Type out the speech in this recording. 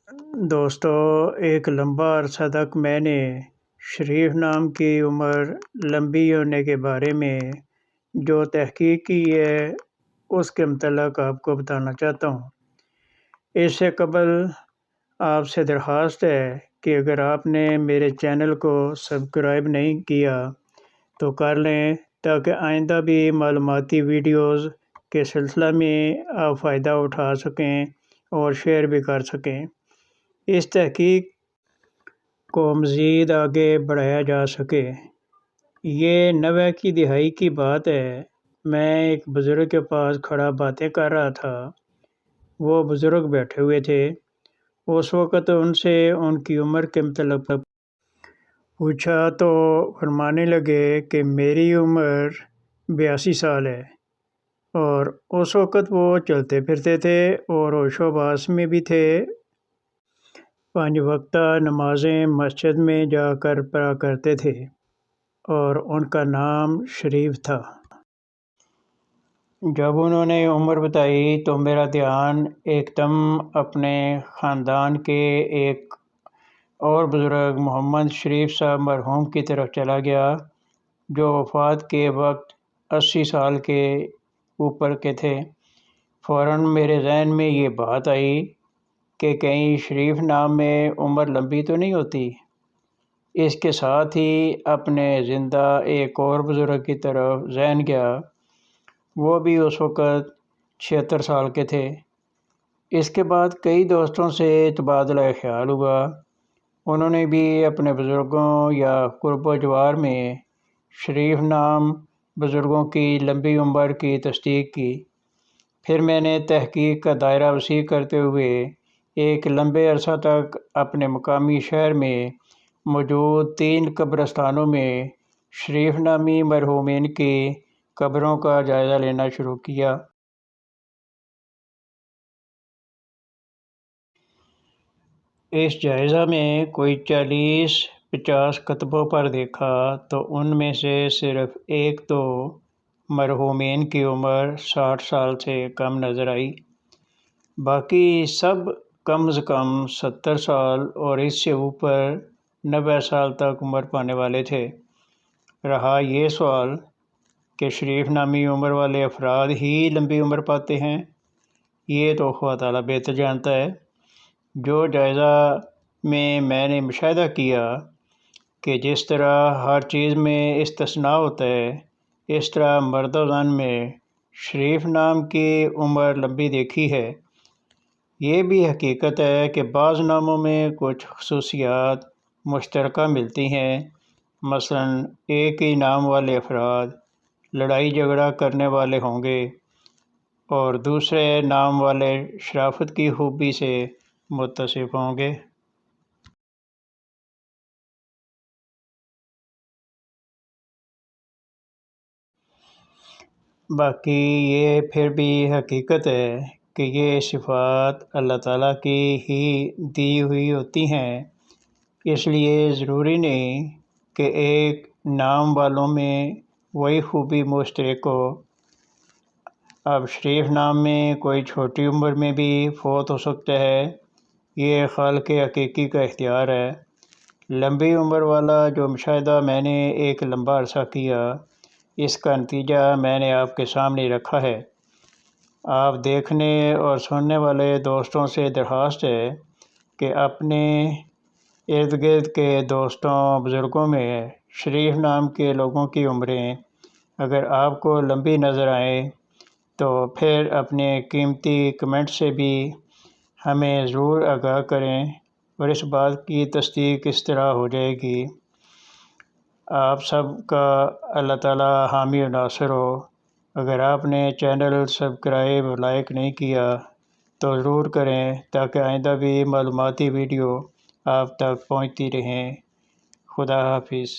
دوستو، ایک لمبا عرصہ تک میں نے شریف نام کی عمر لمبی ہونے کے بارے میں جو تحقیق کی ہے اس کے متعلق آپ کو بتانا چاہتا ہوں۔ اس سے قبل آپ سے درخواست ہے کہ اگر آپ نے میرے چینل کو سبسکرائب نہیں کیا تو کر لیں تاکہ آئندہ بھی معلوماتی ویڈیوز کے سلسلہ میں آپ فائدہ اٹھا سکیں اور شیئر بھی کر سکیں۔ اس تحقیق کو مزید آگے بڑھایا جا سکے۔ یہ 90 کی دہائی کی بات ہے۔ میں ایک بزرگ کے پاس کھڑا باتیں کر رہا تھا۔ وہ بزرگ بیٹھے ہوئے تھے۔ اس وقت ان سے ان کی عمر کے متعلق پوچھا تو فرمانے لگے کہ میری عمر 82 سال ہے، اور اس وقت وہ چلتے پھرتے تھے اور ہوش و حواس میں بھی تھے۔ 5 وقتہ نمازیں مسجد میں جا کر پڑھا کرتے تھے اور ان کا نام شریف تھا۔ جب انہوں نے عمر بتائی تو میرا دھیان ایک دم اپنے خاندان کے ایک اور بزرگ محمد شریف صاحب مرحوم کی طرف چلا گیا، جو وفات کے وقت 80 سال کے اوپر کے تھے۔ فوراً میرے ذہن میں یہ بات آئی کہ کہیں شریف نام میں عمر لمبی تو نہیں ہوتی۔ اس کے ساتھ ہی اپنے زندہ ایک اور بزرگ کی طرف ذہن گیا۔ وہ بھی اس وقت 76 سال کے تھے۔ اس کے بعد کئی دوستوں سے تبادلہ خیال ہوا۔ انہوں نے بھی اپنے بزرگوں یا قرب و جوار میں شریف نام بزرگوں کی لمبی عمر کی تصدیق کی۔ پھر میں نے تحقیق کا دائرہ وسیع کرتے ہوئے ایک لمبے عرصہ تک اپنے مقامی شہر میں موجود 3 قبرستانوں میں شریف نامی مرحومین کی قبروں کا جائزہ لینا شروع کیا۔ اس جائزہ میں کوئی 40-50 کتبوں پر دیکھا تو ان میں سے صرف 1-2 مرحومین کی عمر 60 سال سے کم نظر آئی۔ باقی سب کم از کم 70 سال اور اس سے اوپر 90 سال تک عمر پانے والے تھے۔ رہا یہ سوال کہ شریف نامی عمر والے افراد ہی لمبی عمر پاتے ہیں، یہ تو خدا تعالیٰ بہتر جانتا ہے۔ جو جائزہ میں نے مشاہدہ کیا کہ جس طرح ہر چیز میں استثناء ہوتا ہے، اس طرح مرد و زن میں شریف نام کی عمر لمبی دیکھی ہے۔ یہ بھی حقیقت ہے کہ بعض ناموں میں کچھ خصوصیات مشترکہ ملتی ہیں۔ مثلاً ایک ہی نام والے افراد لڑائی جھگڑا کرنے والے ہوں گے اور دوسرے نام والے شرافت کی خوبی سے متصف ہوں گے۔ باقی یہ پھر بھی حقیقت ہے کہ یہ صفات اللہ تعالیٰ کی ہی دی ہوئی ہوتی ہیں، اس لیے ضروری نہیں کہ ایک نام والوں میں وہی خوبی مشترک ہو۔ اب شریف نام میں کوئی چھوٹی عمر میں بھی فوت ہو سکتا ہے، یہ خالق حقیقی کا اختیار ہے۔ لمبی عمر والا جو مشاہدہ میں نے ایک لمبا عرصہ کیا، اس کا نتیجہ میں نے آپ کے سامنے رکھا ہے۔ آپ دیکھنے اور سننے والے دوستوں سے درخواست ہے کہ اپنے ارد گرد کے دوستوں بزرگوں میں شریف نام کے لوگوں کی عمریں اگر آپ کو لمبی نظر آئیں تو پھر اپنے قیمتی کمنٹ سے بھی ہمیں ضرور آگاہ کریں، اور اس بات کی تصدیق اس طرح ہو جائے گی۔ آپ سب کا اللہ تعالیٰ حامی و ناصر ہو۔ اگر آپ نے چینل سبسکرائب اور لائک نہیں کیا تو ضرور کریں تاکہ آئندہ بھی معلوماتی ویڈیو آپ تک پہنچتی رہیں۔ خدا حافظ۔